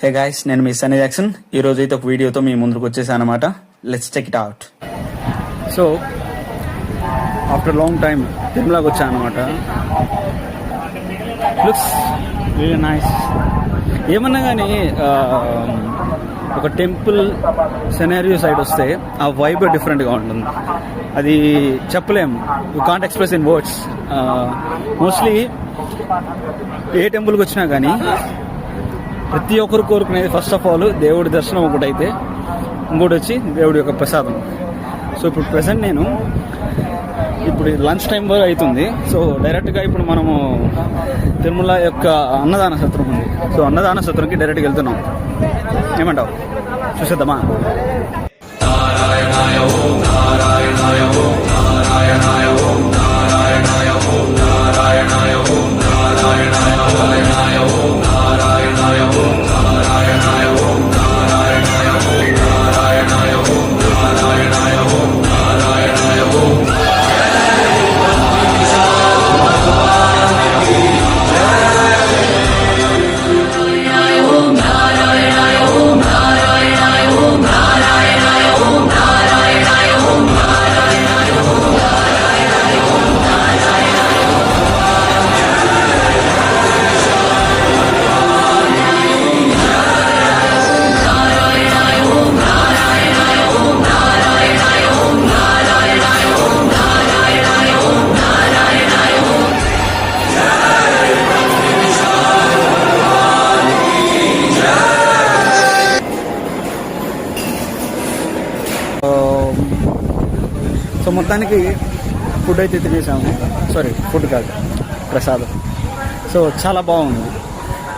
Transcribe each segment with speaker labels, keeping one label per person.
Speaker 1: Hey guys, నేను మీ Sunny Jackson. ఈ రోజు అయితే ఒక వీడియోతో మీ ముందుకు వచ్చేసాను అనమాట. Let's check it out. So after long time తిరుమలకి వచ్చాను అనమాట. Looks really nice. ఏమన్నా కానీ ఒక టెంపుల్ సెనారియో సైడ్ వస్తే ఆ వైబ్ డిఫరెంట్గా ఉంటుంది. అది చెప్పలేము, you can't express in words. Mostly ఏ టెంపుల్కి వచ్చినా కానీ ప్రతి ఒక్కరు కోరుకునేది ఫస్ట్ ఆఫ్ ఆల్ దేవుడి దర్శనం ఒకటైతే, ఇంకోటి వచ్చి దేవుడి యొక్క ప్రసాదం. సో ఇప్పుడు ప్రెసెంట్ నేను ఇప్పుడు లంచ్ టైం వరకు అవుతుంది. సో డైరెక్ట్గా ఇప్పుడు మనము తిరుమల యొక్క అన్నదాన సత్రం ఉంది. సో అన్నదాన సత్రంకి డైరెక్ట్గా వెళ్తున్నాం. ఏమంటావు, చూసేద్దామా? నారాయణాయ ఓం నారాయణాయ ఓం నారాయణాయ ఓం నారాయణాయ ఓం నారాయణాయ ఓం నారాయణాయ నారాయణాయ ఓం నారాయణాయ ఓం నారాయణాయ ఓం నారాయణాయ ఓం నారాయణాయ ఓం నారాయణాయ ఓం నారాయణాయ ఓం. సో మొత్తానికి ఫుడ్ అయితే తినేసాము. సారీ, ఫుడ్ కాదు, ప్రసాదం. సో చాలా బాగుంది.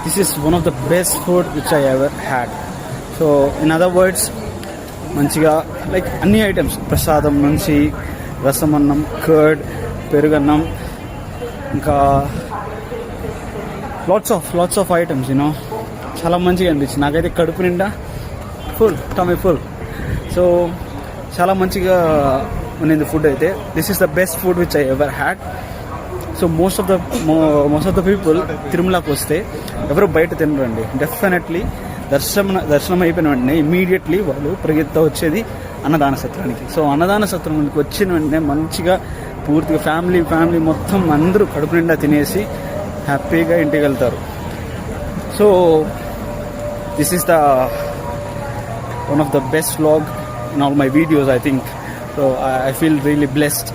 Speaker 1: This is one of the best food which I ever had. So in other words, మంచిగా లైక్ అన్ని ఐటమ్స్, ప్రసాదం నుంచి రసమన్నం, కర్డ్, పెరుగన్నం, ఇంకా లాట్స్ ఆఫ్ ఐటమ్స్, యూనో చాలా మంచిగా అనిపించింది నాకైతే. కడుపు నిండా ఫుల్, టమీ ఫుల్. సో చాలా మంచిగా ఉన్నింది ఫుడ్ అయితే. This is the best food which I ever had. So most of the people తిరుమలకి వస్తే ఎవరు బయట తినరండి. డెఫినెట్లీ దర్శనం అయిపోయిన వెంటనే ఇమీడియట్లీ వాళ్ళు పరిగెత్తా వచ్చేది అన్నదాన సత్రానికి. సో అన్నదాన సత్రానికి వచ్చిన వెంటనే మంచిగా పూర్తిగా ఫ్యామిలీ మొత్తం అందరూ కడుపు నిండా తినేసి హ్యాపీగా ఇంటికి వెళ్తారు. So this is the one of the best vlog in all my videos, I think. So I feel really blessed.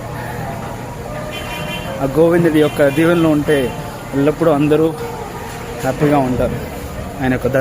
Speaker 1: ఆ గోవిందుడి యొక్క దీవెనలో ఉంటే ఎల్లప్పుడూ అందరూ హ్యాపీగా ఉంటారు. ఆయన యొక్క